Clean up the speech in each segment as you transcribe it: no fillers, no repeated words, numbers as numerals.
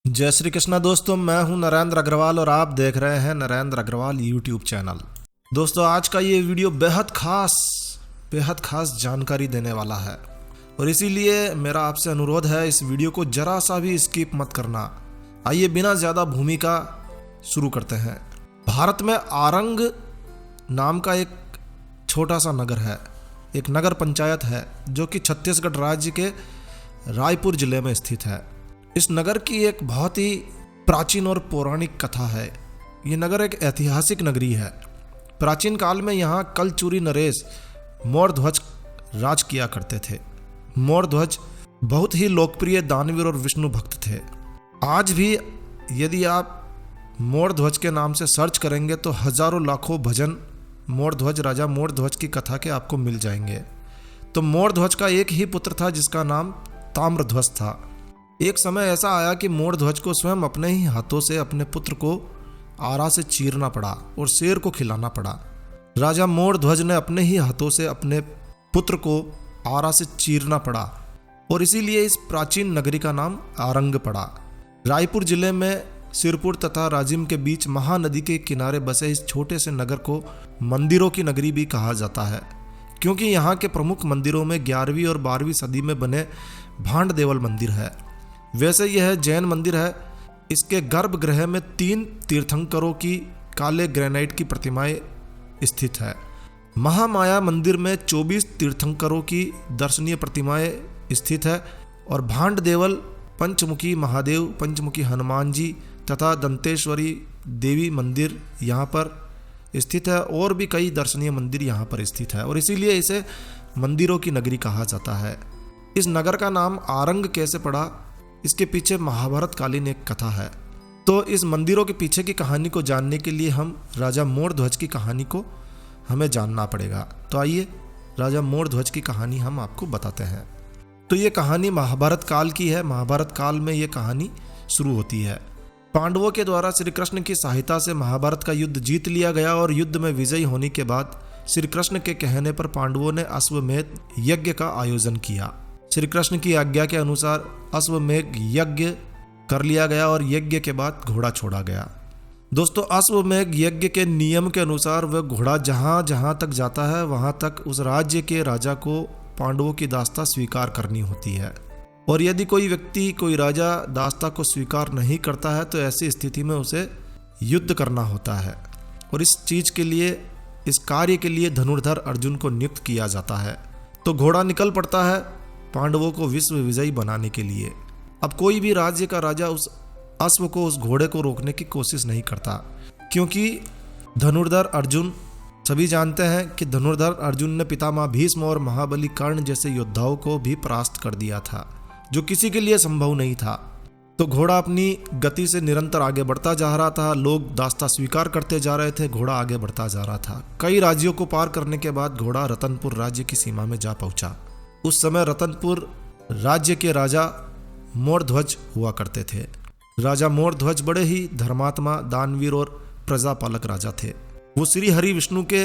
जय श्री कृष्णा दोस्तों, मैं हूं नरेंद्र अग्रवाल और आप देख रहे हैं नरेंद्र अग्रवाल यूट्यूब चैनल। दोस्तों, आज का ये वीडियो बेहद खास जानकारी देने वाला है और इसीलिए मेरा आपसे अनुरोध है, इस वीडियो को जरा सा भी स्किप मत करना। आइए बिना ज़्यादा भूमिका शुरू करते हैं। भारत में आरंग नाम का एक छोटा सा नगर है, एक नगर पंचायत है जो कि छत्तीसगढ़ राज्य के रायपुर जिले में स्थित है। इस नगर की एक बहुत ही प्राचीन और पौराणिक कथा है। ये नगर एक ऐतिहासिक नगरी है। प्राचीन काल में यहाँ कलचूरी नरेश मोरध्वज राज किया करते थे। मोरध्वज बहुत ही लोकप्रिय दानवीर और विष्णु भक्त थे। आज भी यदि आप मोरध्वज के नाम से सर्च करेंगे तो हजारों लाखों भजन मोरध्वज राजा मोरध्वज की कथा के आपको मिल जाएंगे। तो मोरध्वज का एक ही पुत्र था जिसका नाम ताम्रध्वज था। एक समय ऐसा आया कि मोरध्वज को स्वयं अपने ही हाथों से अपने पुत्र को आरा से चीरना पड़ा और शेर को खिलाना पड़ा। राजा मोरध्वज ने अपने ही हाथों से अपने पुत्र को आरा से चीरना पड़ा और इसीलिए इस प्राचीन नगरी का नाम आरंग पड़ा। रायपुर जिले में सिरपुर तथा राजिम के बीच महानदी के किनारे बसे इस छोटे से नगर को मंदिरों की नगरी भी कहा जाता है, क्योंकि यहाँ के प्रमुख मंदिरों में 11वीं और 12वीं सदी में बने भांड देवल मंदिर है। वैसे यह जैन मंदिर है। इसके गर्भगृह में 3 तीर्थंकरों की काले ग्रेनाइट की प्रतिमाएं स्थित है। महामाया मंदिर में 24 तीर्थंकरों की दर्शनीय प्रतिमाएं स्थित है और भांड देवल, पंचमुखी महादेव, पंचमुखी हनुमान जी तथा दंतेश्वरी देवी मंदिर यहाँ पर स्थित है और भी कई दर्शनीय मंदिर यहाँ पर स्थित है और इसीलिए इसे मंदिरों की नगरी कहा जाता है। इस नगर का नाम आरंग कैसे पड़ा, इसके पीछे महाभारत कालीन एक कथा है। तो इस मंदिरों के पीछे की कहानी को जानने के लिए हम राजा मोरध्वज की कहानी को हमें जानना पड़ेगा। तो आइए राजा मोरध्वज की कहानी हम आपको बताते हैं। तो ये कहानी महाभारत काल की है। महाभारत काल में ये कहानी शुरू होती है। पांडवों के द्वारा श्री कृष्ण की सहायता से महाभारत का युद्ध जीत लिया गया और युद्ध में विजयी होने के बाद श्री कृष्ण के कहने पर पांडवों ने अश्वमेध यज्ञ का आयोजन किया। श्री कृष्ण की आज्ञा के अनुसार अश्वमेध यज्ञ कर लिया गया और यज्ञ के बाद घोड़ा छोड़ा गया। दोस्तों, अश्वमेध यज्ञ के नियम के अनुसार वह घोड़ा जहां जहां तक जाता है वहां तक उस राज्य के राजा को पांडवों की दास्ता स्वीकार करनी होती है और यदि कोई व्यक्ति, कोई राजा दास्ता को स्वीकार नहीं करता है तो ऐसी स्थिति में उसे युद्ध करना होता है और इस चीज के लिए, इस कार्य के लिए धनुर्धर अर्जुन को नियुक्त किया जाता है। तो घोड़ा निकल पड़ता है पांडवों को विश्व विजयी बनाने के लिए। अब कोई भी राज्य का राजा उस अश्व को, उस घोड़े को रोकने की कोशिश नहीं करता, क्योंकि धनुर्धर अर्जुन, सभी जानते हैं कि धनुर्धर अर्जुन ने पितामह भीष्म और महाबली कर्ण जैसे योद्धाओं को भी परास्त कर दिया था, जो किसी के लिए संभव नहीं था। तो घोड़ा अपनी गति से निरंतर आगे बढ़ता जा रहा था। लोग दास्ता स्वीकार करते जा रहे थे, घोड़ा आगे बढ़ता जा रहा था। कई राज्यों को पार करने के बाद घोड़ा रतनपुर राज्य की सीमा में जा पहुंचा। उस समय रतनपुर राज्य के राजा मोरध्वज हुआ करते थे। राजा मोरध्वज बड़े ही धर्मात्मा, दानवीर और प्रजापालक राजा थे। वो श्री हरि विष्णु के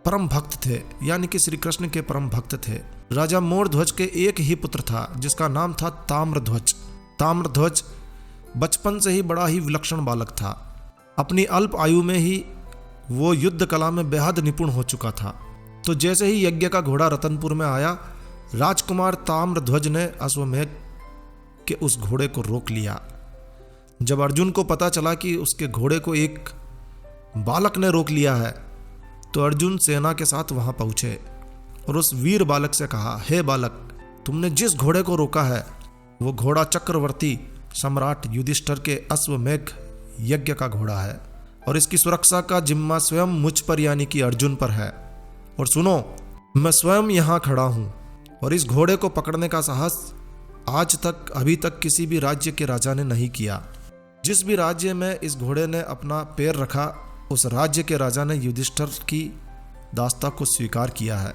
परम भक्त थे, यानी कि श्री कृष्ण के परम भक्त थे। राजा मोरध्वज के एक ही पुत्र था जिसका नाम था ताम्रध्वज। ताम्रध्वज बचपन से ही बड़ा ही विलक्षण बालक था। अपनी अल्प आयु में ही वो युद्ध कला में बेहद निपुण हो चुका था। तो जैसे ही यज्ञ का घोड़ा रतनपुर में आया, राजकुमार ताम्रध्वज ने अश्वमेध के उस घोड़े को रोक लिया। जब अर्जुन को पता चला कि उसके घोड़े को एक बालक ने रोक लिया है, तो अर्जुन सेना के साथ वहां पहुंचे और उस वीर बालक से कहा, हे बालक, तुमने जिस घोड़े को रोका है वो घोड़ा चक्रवर्ती सम्राट युधिष्ठिर के अश्वमेध यज्ञ का घोड़ा है और इसकी सुरक्षा का जिम्मा स्वयं मुझ पर, यानी कि अर्जुन पर है। और सुनो, मैं स्वयं यहाँ खड़ा हूं और इस घोड़े को पकड़ने का साहस आज तक, अभी तक किसी भी राज्य के राजा ने नहीं किया। जिस भी राज्य में इस घोड़े ने अपना पैर रखा, उस राज्य के राजा ने युधिष्ठिर की दास्ता को स्वीकार किया है।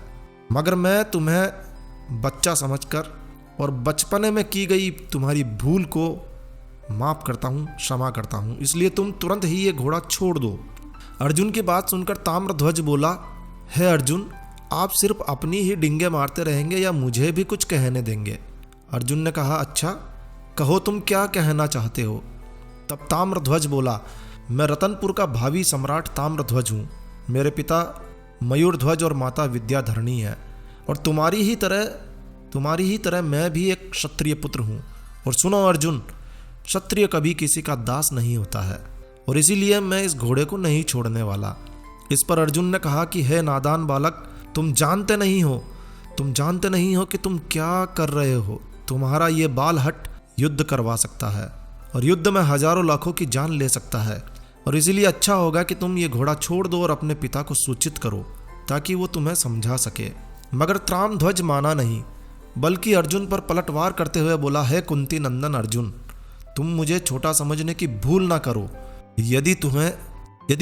मगर मैं तुम्हें बच्चा समझकर और बचपने में की गई तुम्हारी भूल को माफ करता हूँ, क्षमा करता हूँ, इसलिए तुम तुरंत ही ये घोड़ा छोड़ दो। अर्जुन की बात सुनकर ताम्रध्वज बोला, हे अर्जुन, आप सिर्फ अपनी ही डिंगे मारते रहेंगे या मुझे भी कुछ कहने देंगे? अर्जुन ने कहा, अच्छा कहो, तुम क्या कहना चाहते हो? तब ताम्रध्वज बोला, मैं रतनपुर का भावी सम्राट ताम्रध्वज हूँ। मेरे पिता मयूरध्वज और माता विद्याधरणी है, और तुम्हारी ही तरह मैं भी एक क्षत्रिय पुत्र हूँ। और सुनो अर्जुन, क्षत्रिय कभी किसी का दास नहीं होता है, और इसीलिए मैं इस घोड़े को नहीं छोड़ने वाला। इस पर अर्जुन ने कहा कि हे नादान बालक, तुम जानते नहीं हो कि तुम क्या कर रहे हो। तुम्हारा ये बाल हट युद्ध करवा सकता है, और युद्ध में हजारों लाखों की जान ले सकता है, और इसीलिए अच्छा होगा कि तुम ये घोड़ा छोड़ दो और अपने पिता को सूचित करो, ताकि वो तुम्हें समझा सके। मगर ताम्रध्वज माना नहीं, बल्कि अर्जुन पर पलटवार करते हुए बोला, हे कुंती नंदन अर्जुन, तुम मुझे छोटा समझने की भूल ना करो। यदि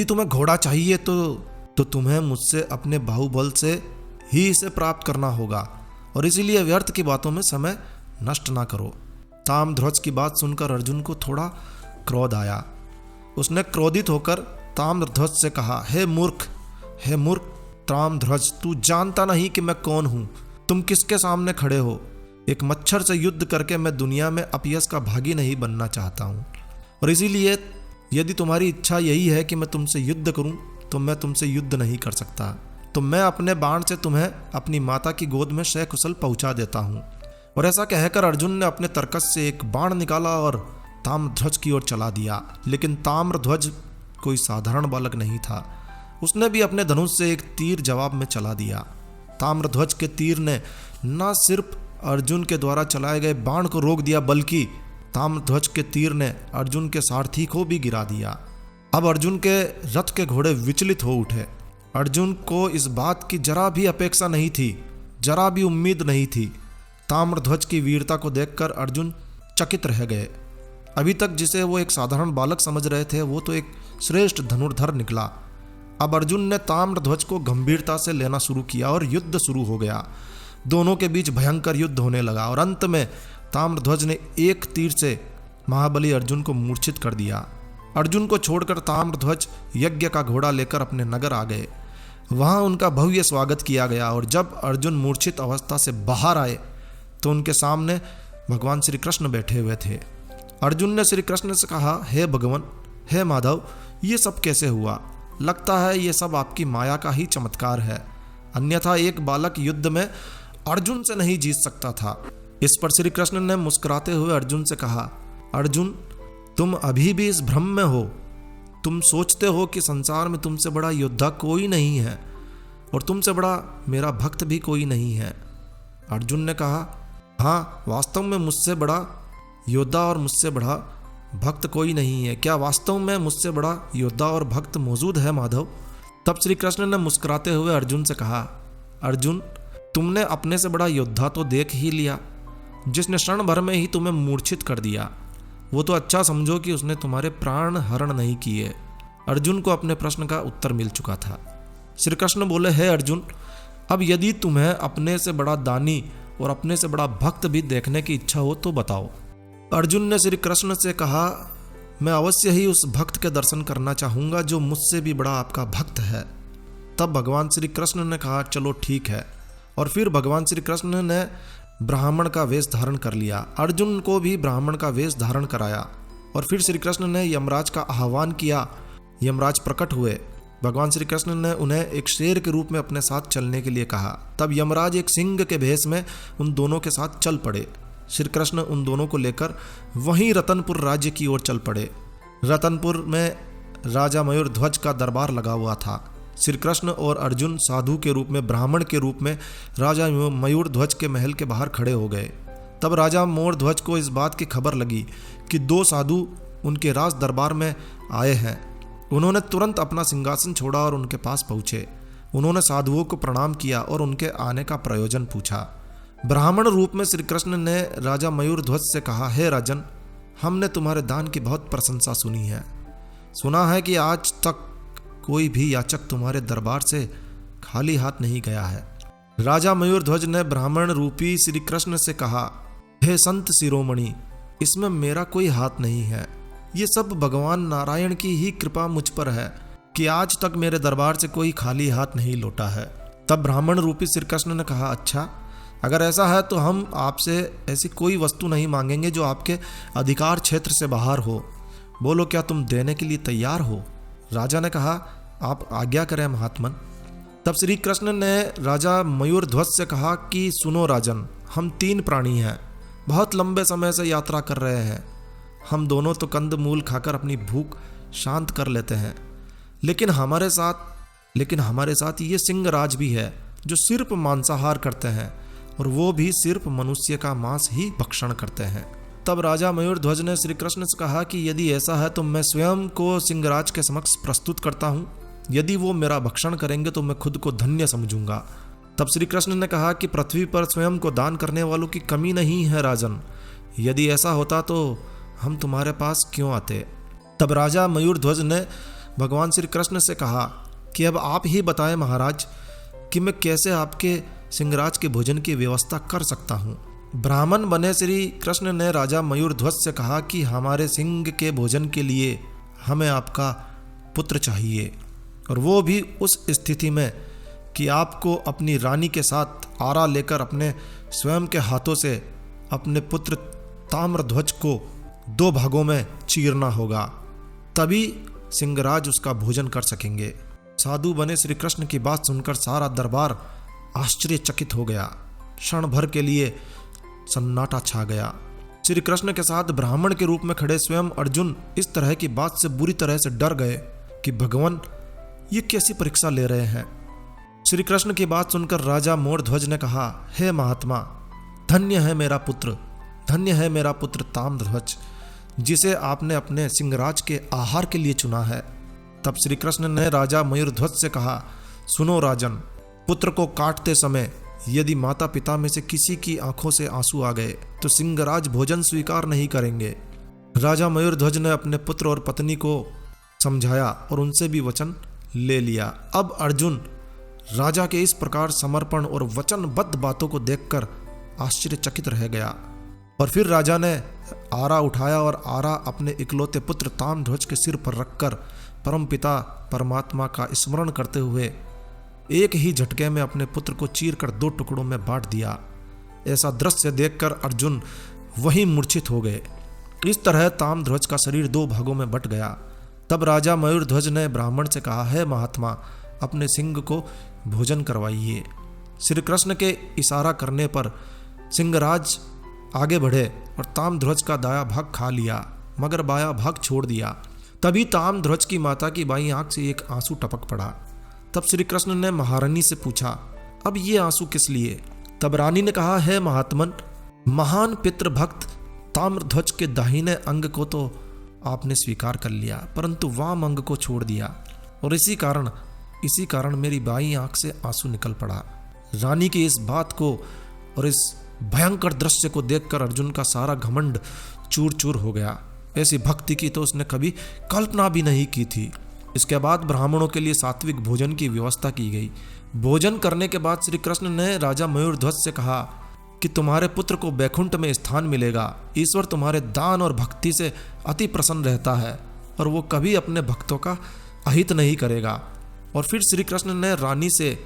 तुम्हें घोड़ा चाहिए तो तुम्हें मुझसे अपने बाहुबल से ही इसे प्राप्त करना होगा, और इसीलिए व्यर्थ की बातों में समय नष्ट ना करो। ताम्रध्वज की बात सुनकर अर्जुन को थोड़ा क्रोध आया। उसने क्रोधित होकर ताम्रध्वज से कहा, हे मूर्ख ताम्रध्वज, तू जानता नहीं कि मैं कौन हूँ। तुम किसके सामने खड़े हो? एक मच्छर से युद्ध करके मैं दुनिया में अपयश का भागी नहीं बनना चाहता हूँ, और इसीलिए यदि तुम्हारी इच्छा यही है कि मैं तुमसे युद्ध करूं, तो मैं तुमसे युद्ध नहीं कर सकता। तो मैं अपने बाण से तुम्हें अपनी माता की गोद में सकुशल पहुंचा देता हूं। और ऐसा कहकर अर्जुन ने अपने तरकस से एक बाण निकाला और ताम्रध्वज की ओर चला दिया। लेकिन ताम्रध्वज कोई साधारण बालक नहीं था, उसने भी अपने धनुष से एक तीर जवाब में चला दिया। ताम्रध्वज के तीर ने न सिर्फ अर्जुन के द्वारा चलाए गए बाण को रोक दिया, बल्कि ताम्रध्वज के तीर ने अर्जुन के सारथी को भी गिरा दिया। अब अर्जुन के रथ के घोड़े विचलित हो उठे। अर्जुन को इस बात की जरा भी अपेक्षा नहीं थी, जरा भी उम्मीद नहीं थी। ताम्रध्वज की वीरता को देखकर अर्जुन चकित रह गए। अभी तक जिसे वो एक साधारण बालक समझ रहे थे, वो तो एक श्रेष्ठ धनुर्धर निकला। अब अर्जुन ने ताम्रध्वज को गंभीरता से लेना शुरू किया और युद्ध शुरू हो गया। दोनों के बीच भयंकर युद्ध होने लगा, और अंत में ताम्रध्वज ने एक तीर से महाबली अर्जुन को मूर्छित कर दिया। अर्जुन को छोड़कर ताम्रध्वज यज्ञ का घोड़ा लेकर अपने नगर आ गए। वहां उनका भव्य स्वागत किया गया, और जब अर्जुन मूर्छित अवस्था से बाहर आए तो उनके सामने भगवान श्री कृष्ण बैठे हुए थे। अर्जुन ने श्री कृष्ण से कहा, हे भगवान, हे माधव, ये सब कैसे हुआ? लगता है ये सब आपकी माया का ही चमत्कार है, अन्यथा एक बालक युद्ध में अर्जुन से नहीं जीत सकता था। इस पर श्री कृष्ण ने मुस्कुराते हुए अर्जुन से कहा, अर्जुन, तुम अभी भी इस भ्रम में हो। तुम सोचते हो कि संसार में तुमसे बड़ा योद्धा कोई नहीं है, और तुमसे बड़ा मेरा भक्त भी कोई नहीं है। अर्जुन ने कहा, हाँ, वास्तव में मुझसे बड़ा योद्धा और मुझसे बड़ा भक्त कोई नहीं है। क्या वास्तव में मुझसे बड़ा योद्धा और भक्त मौजूद है माधव? तब श्री कृष्ण ने मुस्कुराते हुए अर्जुन से कहा, अर्जुन, तुमने अपने से बड़ा योद्धा तो देख ही लिया, जिसने क्षण भर में ही तुम्हें मूर्छित कर दिया। वो तो अच्छा समझो कि उसने तुम्हारे प्राण हरण नहीं किए। अर्जुन को अपने प्रश्न का उत्तर मिल चुका था। श्री कृष्ण बोले, हे अर्जुन, अब यदि तुम्हें अपने से बड़ा दानी और अपने से बड़ा भक्त भी देखने की इच्छा हो तो बताओ। अर्जुन ने श्री कृष्ण से कहा, मैं अवश्य ही उस भक्त के दर्शन करना चाहूँगा जो मुझसे भी बड़ा आपका भक्त है। तब भगवान श्री कृष्ण ने कहा, चलो ठीक है। और फिर भगवान श्री कृष्ण ने ब्राह्मण का वेश धारण कर लिया। अर्जुन को भी ब्राह्मण का वेश धारण कराया, और फिर श्री कृष्ण ने यमराज का आह्वान किया। यमराज प्रकट हुए। भगवान श्री कृष्ण ने उन्हें एक शेर के रूप में अपने साथ चलने के लिए कहा। तब यमराज एक सिंह के भेष में उन दोनों के साथ चल पड़े। श्री कृष्ण उन दोनों को लेकर वहीं रतनपुर राज्य की ओर चल पड़े। रतनपुर में राजा मयूरध्वज का दरबार लगा हुआ था। श्री कृष्ण और अर्जुन साधु के रूप में, ब्राह्मण के रूप में राजा मयूरध्वज के महल के बाहर खड़े हो गए। तब राजा मयूरध्वज को इस बात की खबर लगी कि दो साधु उनके राज दरबार में आए हैं। उन्होंने तुरंत अपना सिंहासन छोड़ा और उनके पास पहुंचे। उन्होंने साधुओं को प्रणाम किया और उनके आने का प्रयोजन पूछा। ब्राह्मण रूप में श्री कृष्ण ने राजा मयूरध्वज से कहा, हे राजन, हमने तुम्हारे दान की बहुत प्रशंसा सुनी है। सुना है कि आज तक कोई भी याचक तुम्हारे दरबार से खाली हाथ नहीं गया है। राजा मयूरध्वज ने ब्राह्मण रूपी श्री कृष्ण से कहा, हे संत शिरोमणि, इसमें मेरा कोई हाथ नहीं है। ये सब भगवान नारायण की ही कृपा मुझ पर है कि आज तक मेरे दरबार से कोई खाली हाथ नहीं लौटा है। तब ब्राह्मण रूपी श्री कृष्ण ने कहा, अच्छा, अगर ऐसा है तो हम आपसे ऐसी कोई वस्तु नहीं मांगेंगे जो आपके अधिकार क्षेत्र से बाहर हो। बोलो क्या तुम देने के लिए तैयार हो? राजा ने कहा, आप आज्ञा करें महात्मन। तब श्री कृष्ण ने राजा मयूरध्वज से कहा कि सुनो राजन, हम 3 प्राणी हैं, बहुत लंबे समय से यात्रा कर रहे हैं। हम दोनों तो कंद मूल खाकर अपनी भूख शांत कर लेते हैं, लेकिन हमारे साथ ये सिंहराज भी है जो सिर्फ मांसाहार करते हैं, और वो भी सिर्फ मनुष्य का मांस ही भक्षण करते हैं। तब राजा मयूरध्वज ने श्री कृष्ण से कहा कि यदि ऐसा है तो मैं स्वयं को सिंहराज के समक्ष प्रस्तुत करता हूँ। यदि वो मेरा भक्षण करेंगे तो मैं खुद को धन्य समझूंगा। तब श्री कृष्ण ने कहा कि पृथ्वी पर स्वयं को दान करने वालों की कमी नहीं है राजन। यदि ऐसा होता तो हम तुम्हारे पास क्यों आते? तब राजा मयूरध्वज ने भगवान श्री कृष्ण से कहा कि अब आप ही बताएं महाराज कि मैं कैसे आपके सिंहराज के भोजन की व्यवस्था कर सकता हूँ। ब्राह्मण बने श्री कृष्ण ने राजा मयूरध्वज से कहा कि हमारे सिंह के भोजन के लिए हमें आपका पुत्र चाहिए, और वो भी उस स्थिति में कि आपको अपनी रानी के साथ आरा लेकर अपने स्वयं के हाथों से अपने पुत्र ताम्रध्वज को 2 भागों में चीरना होगा, तभी सिंहराज उसका भोजन कर सकेंगे। साधु बने श्री कृष्ण की बात सुनकर सारा दरबार आश्चर्यचकित हो गया। क्षण भर के लिए सन्नाटा छा गया। श्री कृष्ण के साथ ब्राह्मण के रूप में खड़े स्वयं अर्जुन इस तरह की बात से बुरी तरह से डर गए कि भगवान ये कैसी परीक्षा ले रहे हैं। श्री कृष्ण की बात सुनकर राजा मयूरध्वज ने कहा, हे महात्मा, धन्य है मेरा पुत्र ताम्रध्वज, जिसे आपने अपने सिंहराज के आहार के लिए चुना है। तब श्री कृष्ण ने राजा मयूरध्वज से कहा, सुनो राजन, पुत्र को काटते समय यदि माता पिता में से किसी की आंखों से आंसू आ गए तो सिंहराज भोजन स्वीकार नहीं करेंगे। राजा मयूरध्वज ने अपने पुत्र और पत्नी को समझाया और उनसे भी वचन ले लिया। अब अर्जुन राजा के इस प्रकार समर्पण और वचनबद्ध बातों को देखकर आश्चर्यचकित रह गया। और फिर राजा ने आरा उठाया और आरा अपने इकलौते पुत्र ताम्रध्वज के सिर पर रखकर परमपिता परमात्मा का स्मरण करते हुए एक ही झटके में अपने पुत्र को चीरकर 2 टुकड़ों में बांट दिया। ऐसा दृश्य देखकर अर्जुन वहीं मूर्छित हो गए। इस तरह ताम्रध्वज का शरीर 2 भागों में बट गया। तब राजा मयूरध्वज ने ब्राह्मण से कहा, है महात्मा, अपने सिंह को भोजन करवाइए। श्री कृष्ण के इशारा करने पर सिंहराज आगे बढ़े और ताम्रध्वज का दाया भाग खा लिया, मगर बाया भाग छोड़ दिया। तभी ताम्रध्वज की माता की बाईं आंख से एक आंसू टपक पड़ा। तब श्री कृष्ण ने महारानी से पूछा, अब ये आंसू किस लिए? तब रानी ने कहा, है महात्मन, महान पितृभक्त ताम्रध्वज के दाहिने अंग को तो आपने स्वीकार कर लिया, परंतु वाम अंग को छोड़ दिया, और इसी कारण मेरी बाईं आंख से आंसू निकल पड़ा। रानी की इस बात को और इस भयंकर दृश्य को देखकर अर्जुन का सारा घमंड चूर चूर हो गया। ऐसी भक्ति की तो उसने कभी कल्पना भी नहीं की थी। इसके बाद ब्राह्मणों के लिए सात्विक भोजन की व्यवस्था की गई। भोजन करने के बाद श्री कृष्ण ने राजा मयूरध्वज से कहा कि तुम्हारे पुत्र को बैकुंठ में स्थान मिलेगा। ईश्वर तुम्हारे दान और भक्ति से अति प्रसन्न रहता है और वो कभी अपने भक्तों का अहित नहीं करेगा। और फिर श्री कृष्ण ने रानी से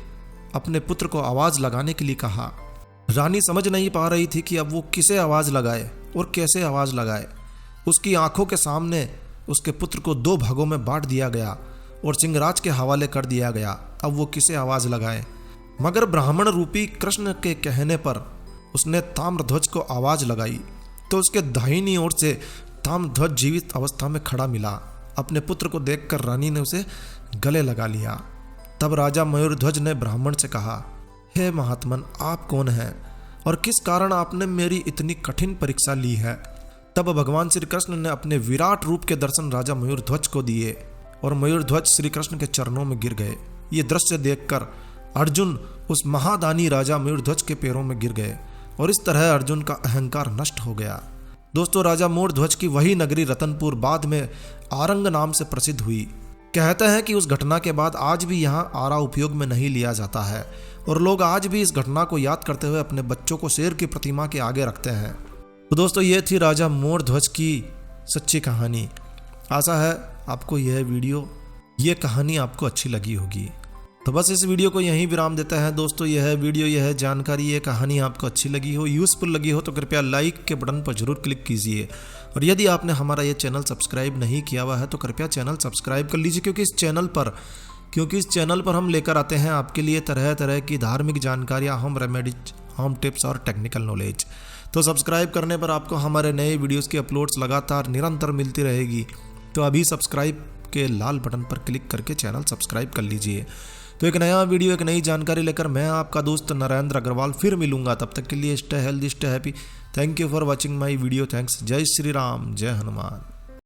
अपने पुत्र को आवाज लगाने के लिए कहा। रानी समझ नहीं पा रही थी कि अब वो किसे आवाज लगाए और कैसे आवाज लगाए। उसकी आंखों के सामने उसके पुत्र को 2 भागों में बांट दिया गया और सिंहराज के हवाले कर दिया गया। अब वो किसे आवाज लगाए? मगर ब्राह्मण रूपी कृष्ण के कहने पर उसने ताम्रध्वज को आवाज लगाई तो उसके दाहिनी ओर से ताम्रध्वज जीवित अवस्था में खड़ा मिला। अपने पुत्र को देखकर रानी ने उसे गले लगा लिया। तब राजा मयूरध्वज ने ब्राह्मण से कहा, हे महात्मन, आप कौन हैं और किस कारण आपने मेरी इतनी कठिन परीक्षा ली है? तब भगवान श्री कृष्ण ने अपने विराट रूप के दर्शन राजा मयूरध्वज को दिए और मयूरध्वज श्री कृष्ण के चरणों में गिर गए। ये दृश्य देखकर अर्जुन उस महादानी राजा मयूरध्वज के पैरों में गिर गए और इस तरह अर्जुन का अहंकार नष्ट हो गया। दोस्तों, राजा मयूरध्वज की वही नगरी रतनपुर बाद में आरंग नाम से प्रसिद्ध हुई। कहते हैं कि उस घटना के बाद आज भी यहाँ आरा उपयोग में नहीं लिया जाता है और लोग आज भी इस घटना को याद करते हुए अपने बच्चों को शेर की प्रतिमा के आगे रखते हैं। तो दोस्तों, ये थी राजा मयूरध्वज की सच्ची कहानी। आशा है आपको यह वीडियो, ये कहानी आपको अच्छी लगी होगी। तो बस इस वीडियो को यहीं विराम देते हैं दोस्तों। यह वीडियो, यह जानकारी, ये कहानी आपको अच्छी लगी हो, यूज़फुल लगी हो तो कृपया लाइक के बटन पर जरूर क्लिक कीजिए। और यदि आपने हमारा ये चैनल सब्सक्राइब नहीं किया हुआ है तो कृपया चैनल सब्सक्राइब कर लीजिए, क्योंकि इस चैनल पर हम लेकर आते हैं आपके लिए तरह तरह की धार्मिक जानकारियाँ, होम रेमेडीज, होम टिप्स और टेक्निकल नॉलेज। तो सब्सक्राइब करने पर आपको हमारे नए वीडियोस की अपलोड्स लगातार निरंतर मिलती रहेगी। तो अभी सब्सक्राइब के लाल बटन पर क्लिक करके चैनल सब्सक्राइब कर लीजिए। तो एक नया वीडियो, एक नई जानकारी लेकर मैं आपका दोस्त नरेंद्र अग्रवाल फिर मिलूंगा। तब तक के लिए stay healthy, stay happy. Thank you for watching my video. Thanks. जय श्री राम, जय हनुमान।